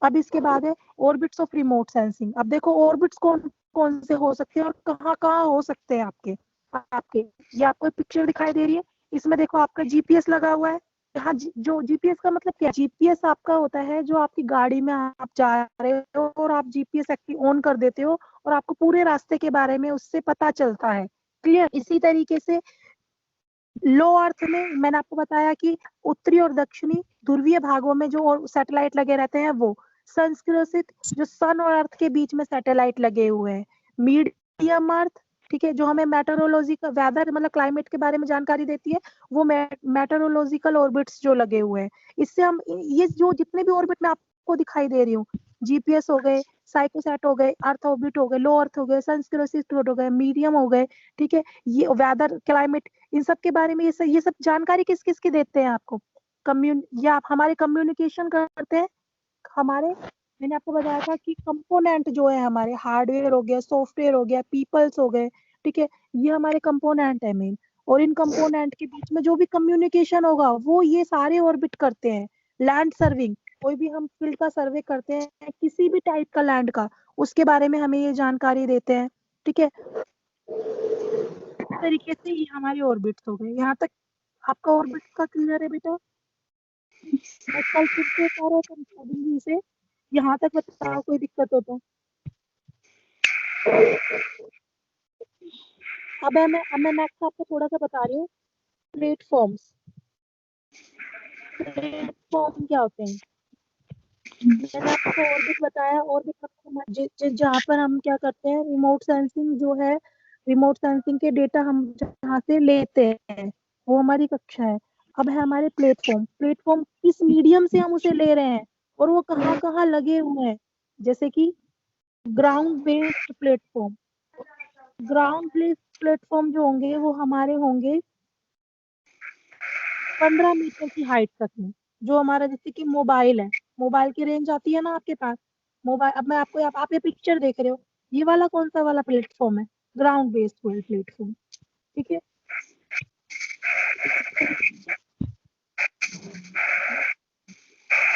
अब इसके बाद है ऑर्बिट्स ऑफ रिमोट सेंसिंग। अब देखो ऑर्बिट्स कौन कौन से हो सकते हैं और कहाँ कहाँ हो सकते हैं आपके आपके ये आपको पिक्चर दिखाई दे रही है, इसमें देखो आपका जीपीएस लगा हुआ है। हाँ, जो जीपीएस का मतलब क्या है? जीपीएस आपका होता है जो आपकी गाड़ी में आप जा रहे हो और आप जीपीएस एक्टिव ऑन कर देते हो और आपको पूरे रास्ते के बारे में उससे पता चलता है। क्लियर? इसी तरीके से लो अर्थ में मैंने आपको बताया कि उत्तरी और दक्षिणी ध्रुवीय भागों में जो सैटेलाइट लगे रहते हैं वो संस्कृत, जो सन और अर्थ के बीच में सैटेलाइट लगे हुए हैं। मीडियम अर्थ, ठीक है, जो हमें मेटेरोलॉजी का वेदर मतलब क्लाइमेट के बारे में जानकारी देती है, वो मेटेरोलॉजिकल ऑर्बिट्स जो लगे हुए हैं। इससे हम ये जो जितने भी ऑर्बिट में आपको दिखाई दे रही हूँ, जीपीएस हो गए, साइकोसैट हो गए, अर्थ ऑर्बिट हो गए, लो अर्थ हो गए, संस्कृत हो गए, मीडियम हो गए, ठीक है, ये वेदर क्लाइमेट, इन सब के बारे में ये सब जानकारी किस किस की देते हैं आपको? या आप हमारे कम्युनिकेशन करते हैं हमारे, मैंने आपको बताया था कि कंपोनेंट जो है हमारे, हार्डवेयर हो गया, सॉफ्टवेयर हो गया, पीपल्स हो गए, ठीक है, ये हमारे कंपोनेंट है मेन। और इन कंपोनेंट के बीच में जो भी कम्युनिकेशन होगा वो ये सारे ऑर्बिट करते हैं। लैंड सर्विंग, कोई भी हम फील्ड का सर्वे करते हैं किसी भी टाइप का लैंड का, उसके बारे में हमें ये जानकारी देते हैं, ठीक है। इस तरीके से ये हमारे ऑर्बिट्स हो गए। यहाँ तक आपका ऑर्बिट का क्लियर है बेटा? मैं कल फिर से एक और समझा दूंगी इसे, यहाँ तक बताओ कोई दिक्कत हो तो। अब मैं नेक्स्ट आपको थोड़ा सा बता रही हूँ प्लेटफॉर्म्स। प्लेटफॉर्म क्या होते हैं? मैंने आपको ऑर्बिट बताया, ऑर्बिट जहाँ पर हम क्या करते हैं, रिमोट सेंसिंग जो है, रिमोट सेंसिंग के डेटा हम जहाँ से लेते हैं वो हमारी कक्षा है। अब है हमारे प्लेटफॉर्म। प्लेटफॉर्म किस मीडियम से हम उसे ले रहे हैं और वो कहाँ कहाँ लगे हुए हैं, जैसे कि ground based platform. Ground based platform जो होंगे वो हमारे होंगे 15 मीटर की हाइट तक में। जो हमारा जैसे कि मोबाइल है, मोबाइल की रेंज आती है ना आपके पास, मोबाइल, अब मैं आपको आप ये पिक्चर देख रहे हो, ये वाला कौन सा वाला प्लेटफॉर्म है? ग्राउंड बेस्ड प्लेटफॉर्म, ठीक है।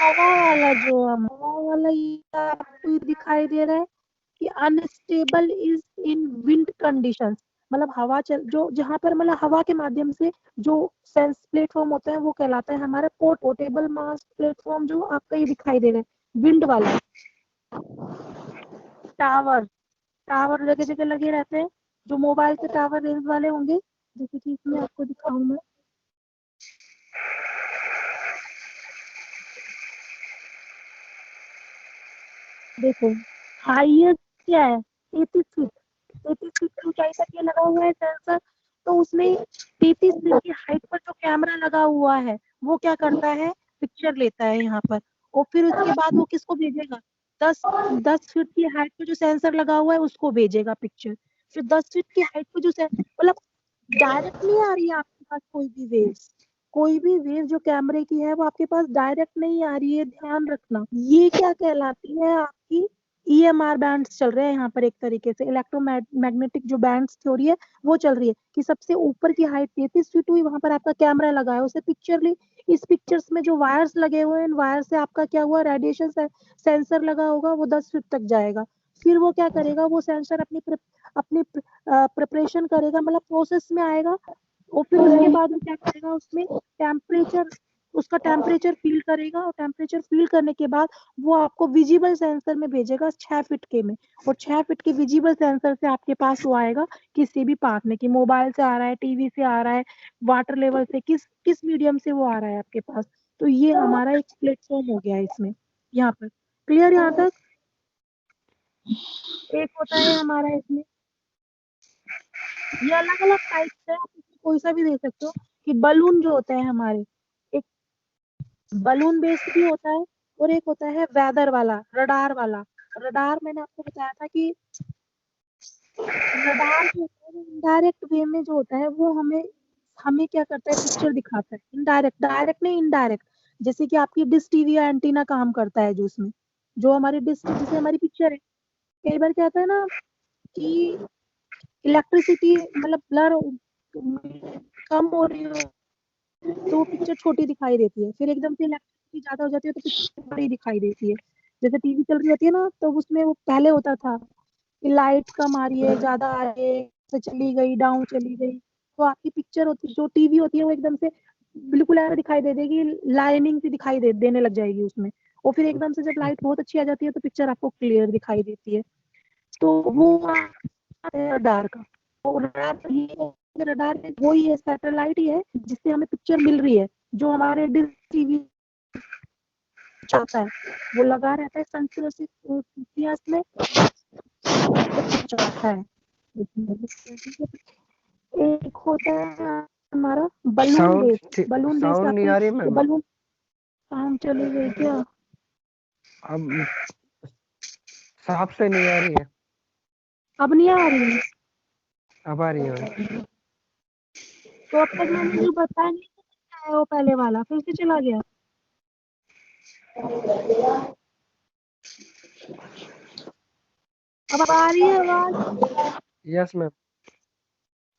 हवा वाला जो हवा वाला ये आपको दिखाई दे रहा है कि unstable is in wind conditions, मतलब हवा चल जो जहां पर मतलब हवा के माध्यम से जो सेंस प्लेटफॉर्म होता है वो कहलाता है हमारा पोर्टेबल मास प्लेटफॉर्म, जो आपका ये दिखाई दे रहा है विंड वाला। टावर, टावर जगह जगह लगे रहते हैं, जो मोबाइल के टावर रेंज वाले होंगे, जैसे कि इसमें आपको दिखाऊं मैं, देखो हाईएस्ट क्या है, 33 फीट, 33 फीट की ऊंचाई तक ये लगा हुआ है सेंसर। तो उसमें 33 फीट की हाइट पर जो कैमरा लगा हुआ है वो क्या करता है, पिक्चर लेता है यहाँ पर, और फिर उसके बाद वो किसको भेजेगा, 10 फीट की हाइट पर जो सेंसर लगा हुआ है उसको भेजेगा पिक्चर। फिर 10 फीट की हाइट पर जो मतलब डायरेक्ट नहीं आ रही है आपके पास कोई भी वेव, कोई भी वेव जो कैमरे की है वो आपके पास डायरेक्ट नहीं आ रही है, ध्यान रखना। ये क्या कहलाती है आपकी ईएमआर बैंड्स चल रहे हैं यहाँ पर, एक तरीके से इलेक्ट्रोमैग्नेटिक जो बैंड्स थ्योरी है वो चल रही है कि सबसे ऊपर की हाइट 33 फीट हुई, वहां पर आपका कैमरा लगा है, उसे पिक्चर ली। इस पिक्चर्स में जो वायर्स लगे हुए हैं, वायर से आपका क्या हुआ, रेडिएशन सेंसर लगा होगा, वो 10 फीट तक जाएगा। फिर वो क्या करेगा, वो सेंसर अपनी प्रिपरेशन करेगा, मतलब प्रोसेस में आएगा, और फिर उसके बाद वो क्या करेगा, उसमें उसका टेम्परेचर फील करेगा, और टेम्परेचर फील करने के बाद वो आपको विजिबल सेंसर में भेजेगा 6 फीट के में, और 6 फीट के विजिबल सेंसर से आपके पास वो आएगा किसी भी पार्ट में, कि मोबाइल से आ रहा है, टीवी से आ रहा है, वाटर लेवल से, किस मीडियम से वो आ रहा है आपके पास। तो ये हमारा एक प्लेटफॉर्म हो गया है इसमें, यहाँ पर क्लियर यहाँ तक। एक होता है हमारा इसमें, ये अलग अलग टाइप है, आप इसमें कोई सा भी दे सकते हो, कि बलून जो होते हैं हमारे, एक बलून बेस्ड भी होता है, और एक होता है वेदर वाला, रडार वाला। रडार मैंने आपको बताया था कि रडार जो होता है इनडायरेक्ट वे में जो होता है, वो हमें हमें क्या करता है, पिक्चर दिखाता है, इनडायरेक्ट, डायरेक्ट नहीं, इनडायरेक्ट। जैसे कि आपकी डिश टीवी या एंटीना काम करता है, जो उसमें जो हमारी डिश, जैसे हमारी पिक्चर है, कई बार क्या होता है ना कि इलेक्ट्रिसिटी मतलब ब्लर कम हो रही हो, तो वो पिक्चर छोटी दिखाई देती है, फिर एकदम से इलेक्ट्रिसिटी ज्यादा हो जाती है तो पिक्चर बड़ी दिखाई देती है। जैसे टीवी चल रही होती है ना, तो उसमें वो पहले होता था कि लाइट कम आ रही है, ज्यादा आ रही है, से चली गई, डाउन चली गई, तो आपकी पिक्चर होती, जो टीवी होती है, वो एकदम से बिल्कुल ऐसा दिखाई दे देगी, लाइनिंग सी दिखाई देने लग जाएगी उसमें, और फिर एकदम से जब लाइट बहुत अच्छी आ जाती है तो पिक्चर आपको क्लियर दिखाई देती है। तो वो रडार का, और रडार वो ही है, सैटेलाइट ही है, जिससे हमें पिक्चर मिल रही है, जो हमारे डिश टीवी चाहता है, वो लगा रहता है सेंसर में, चाहता है। एक होता है हमारा balloon based, balloon based sound नहीं आ रही आपको मैम। बलून, काम चली गई क्या? अब साफ से नहीं आ रही है। अब नहीं आ रही है? अब आ रही है मैम। तो अब तक मैंने जो बताया नहीं है, वो पहले वाला फिर से चला गया। अब आ रही है आवाज? Yes ma'am.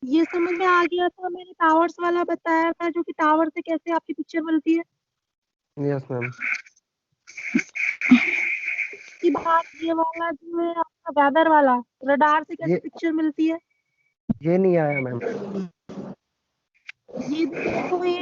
ये समझ में आ गया था, मैंने टावर्स वाला बताया था, जो कि टावर से कैसे आपकी पिक्चर मिलती है। Yes ma'am. की बात ये वाला जो है आपका वेदर वाला, रडार से कैसे ये पिक्चर मिलती है, ये नहीं आया मैम। ये देखो, ये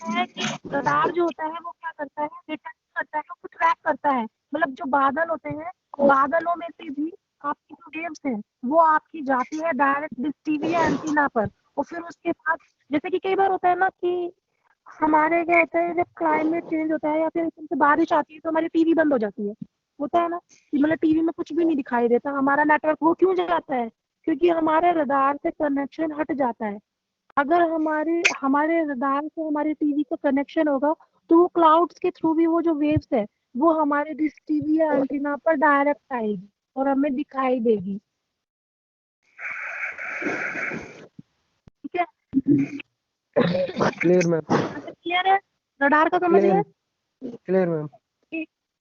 है कि रडार जो होता है वो क्या करता है, डिटेक्ट करता है, वो ट्रैक करता है, मतलब जो बादल होते हैं, बादलों में से भी आपकी जो वेव्स है वो आपकी जाती है डायरेक्ट डिश टीवी या एंटीना पर, और फिर उसके बाद, जैसे कि कई बार होता है ना कि हमारे क्या होता है, जब क्लाइमेट चेंज होता है या फिर एकदम से बारिश आती है तो हमारी टीवी बंद हो जाती है, होता है ना कि मतलब टीवी में कुछ भी नहीं दिखाई देता, हमारा नेटवर्क वो क्यों जाता है, क्योंकि हमारे रडार से कनेक्शन हट जाता है। अगर हमारे हमारे रडार से हमारे टीवी का कनेक्शन होगा, तो वो क्लाउड्स के थ्रू भी वो जो वेव्स है वो हमारे डिश टीवी या एंटीना पर डायरेक्ट आएगी और हमें दिखाई देगी। ठीक है, क्लियर मैम। क्लियर है, रडार का समझ क्लियर गए। Clear ma'am.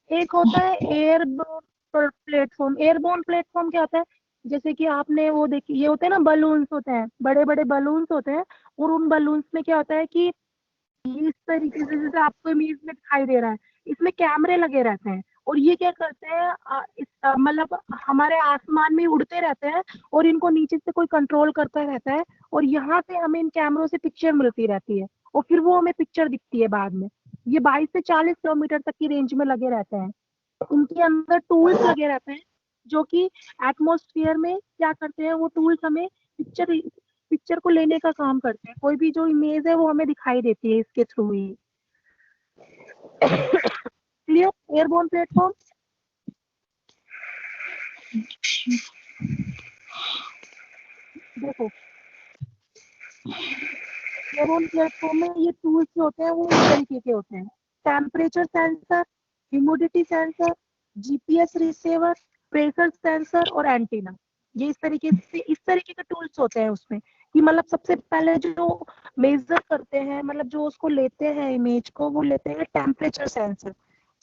एक होता है एयरबोर्न प्लेटफॉर्म। एयरबोर्न प्लेटफॉर्म क्या होता है, जैसे कि आपने वो देखी, ये होते हैं ना बलून्स होते हैं, बड़े बड़े बलून्स होते हैं, और उन बलून्स में क्या होता है कि इस तरीके से जैसे आपको इमेज में दिखाई दे रहा है, इसमें कैमरे लगे रहते हैं, और ये क्या करते हैं, मतलब हमारे आसमान में उड़ते रहते हैं, और इनको नीचे से कोई कंट्रोल करता रहता है, और यहाँ से हमें इन कैमरों से पिक्चर मिलती रहती है, और फिर वो हमें पिक्चर दिखती है बाद में। ये 22 से 40 किलोमीटर तक की रेंज में लगे रहते हैं। उनके अंदर टूल्स लगे रहते हैं, जो कि एटमॉस्फेयर में क्या करते हैं, वो टूल्स हमें पिक्चर पिक्चर को लेने का काम करते हैं, कोई भी जो इमेज है वो हमें दिखाई देती है इसके थ्रू ही। Clear, airborne platform. देखो, एयरबोर्न प्लेटफॉर्म में ये टूल्स जो होते हैं वो इस तरीके के होते हैं: temperature sensor, humidity sensor, GPS receiver, pressure sensor और एंटीना। ये इस तरीके के टूल्स होते हैं उसमें, कि मतलब सबसे पहले जो मेजर करते हैं, मतलब जो उसको लेते हैं इमेज को, वो लेते हैं टेम्परेचर सेंसर।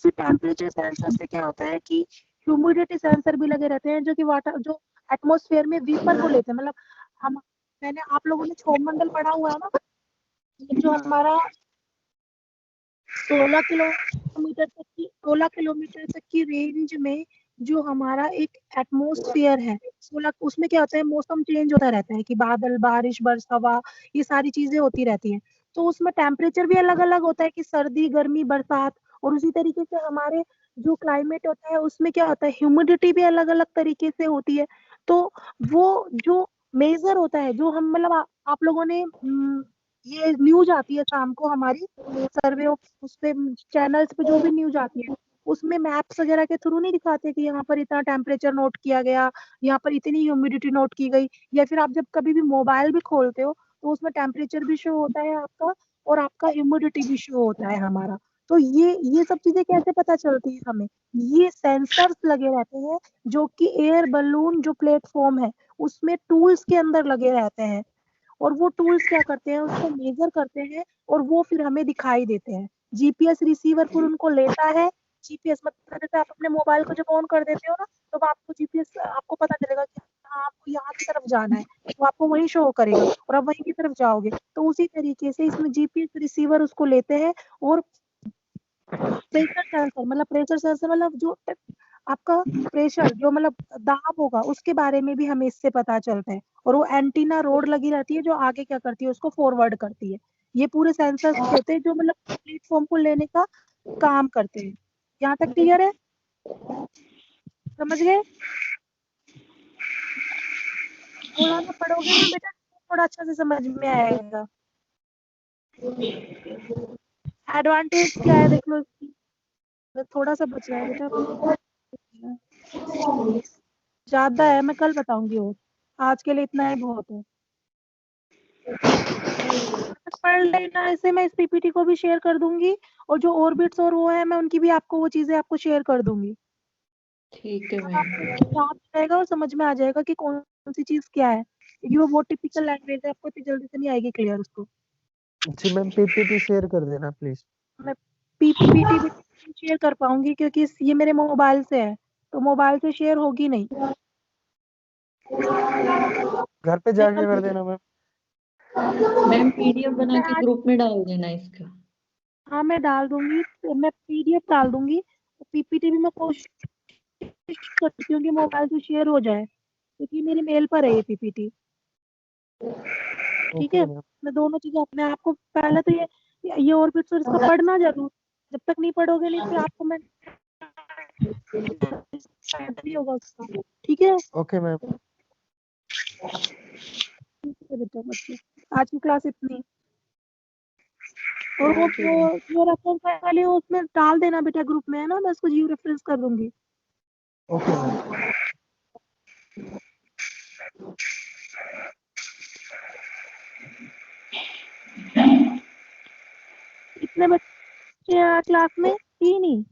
फिर टेम्परेचर सेंसर से क्या होता है कि ह्यूमिडिटी सेंसर भी लगे रहते हैं, जो कि वाटर जो एटमॉस्फेयर में वेपर को लेते हैं, मतलब हम, मैंने, आप लोगों ने क्षोभमंडल पढ़ा हुआ है ना, जो हमारा 16 किलोमीटर तक की रेंज में जो हमारा एक एटमॉस्फेयर है, उसमें क्या होता है, मौसम चेंज होता रहता है कि बादल, बारिश, हवा, ये सारी चीजें होती रहती हैं। तो उसमें टेम्परेचर भी अलग अलग होता है कि सर्दी, गर्मी, बरसात। और उसी तरीके से हमारे जो क्लाइमेट होता है उसमें क्या होता है, ह्यूमिडिटी भी अलग अलग तरीके से होती है। तो वो जो मेजर होता है, जो हम मतलब आप लोगों ने ये न्यूज आती है शाम को हमारी सर्वे उस पे चैनल्स पे, जो भी न्यूज आती है उसमें मैप्स वगैरह के थ्रू नहीं दिखाते कि यहाँ पर इतना टेम्परेचर नोट किया गया, यहाँ पर इतनी ह्यूमिडिटी नोट की गई। या फिर आप जब कभी भी मोबाइल भी खोलते हो तो उसमें टेम्परेचर भी शो होता है आपका, और आपका ह्यूमिडिटी भी शो होता है हमारा। तो ये सब चीजें कैसे पता चलती है हमें, ये सेंसर्स लगे रहते हैं जो कि एयर बलून जो प्लेटफॉर्म है उसमें टूल्स के अंदर लगे रहते हैं। और वो टूल्स क्या करते हैं, उसको मेजर करते हैं और वो फिर हमें दिखाई देते हैं। जीपीएस रिसीवर फिर उनको लेता है। जीपीएस मतलब जैसे आप अपने मोबाइल को जब ऑन कर देते हो ना, तो वो आपको जीपीएस आपको पता चलेगा कि हाँ आपको यहाँ की तरफ जाना है, तो आपको वहीं शो करेगा और आप वहीं की तरफ जाओगे। तो उसी तरीके से इसमें जीपीएस रिसीवर उसको लेते हैं। और प्रेशर सेंसर मतलब जो आपका प्रेशर, जो मतलब दाब होगा उसके बारे में भी हमें इससे पता चलता है। और वो एंटीना रोड लगी रहती है जो आगे क्या करती है, उसको फॉरवर्ड करती है। ये पूरे सेंसर्स होते हैं जो मतलब प्लेटफॉर्म को लेने का काम करते हैं। यहाँ तक क्लियर है? समझ गए? थोड़ा सा पढ़ोगे ना बेटा, थोड़ा अच्छा से समझ में आएगा। एडवांटेज क्या है देख लो इसकी। थोड़ा सा बच रहा है बेटा, ज्यादा है, मैं कल बताऊंगी। और आज के लिए इतना ही बहुत है। पढ़ लेना, ऐसे मैं इस पीपीटी को भी शेयर कर दूंगी, और जो ऑर्बिट्स और वो है मैं उनकी भी आपको वो चीजें आपको शेयर कर दूंगी। ठीक है तब मैम। आपको याद रहेगा और समझ में आ जाएगा कि कौन सी चीज क्या है, क्योंकि वो बहुत टिपिकल लैंग्वेज है, आपको इतनी जल्दी से नहीं आएगी क्लियर उसको। जी मैम, पीपीटी शेयर कर देना प्लीज। मैं पीपीटी भी शेयर कर पाऊंगी क्योंकि ये मेरे मोबाइल से है, तो मोबाइल से शेयर होगी नहीं। घर पे मैं जाके कल कर देना मैम। मैम पीडीएफ बना मैं के आज ग्रुप में डाल देना इसका। हाँ मैं डाल दूंगी, तो मैं पीडीएफ डाल दूंगी। पीपीटी भी मैं कोशिश करती हूँ कि मोबाइल से शेयर हो जाए, क्योंकि मेरी मेल पर है ये पीपीटी। ठीक ओके है, मैम। मैं दोनों चीजें अपने आपको पहले तो ये ऑर्बिट्स और इसका पढ़ना जरूर। जब तक नहीं पढ़ोगे नहीं फिर आपको मैं नहीं होगा उसका। ठीक है? Okay ma'am. ठीक है बेटा, बच्चे आज की क्लास इतनी। और वो जो रेफरेंस वाले हो उसमें डाल देना बेटा ग्रुप में, है ना, मैं उसको जियो रेफरेंस कर दूंगी। Okay ma'am. इतने बच्चे हैं क्लास में? 3 ही?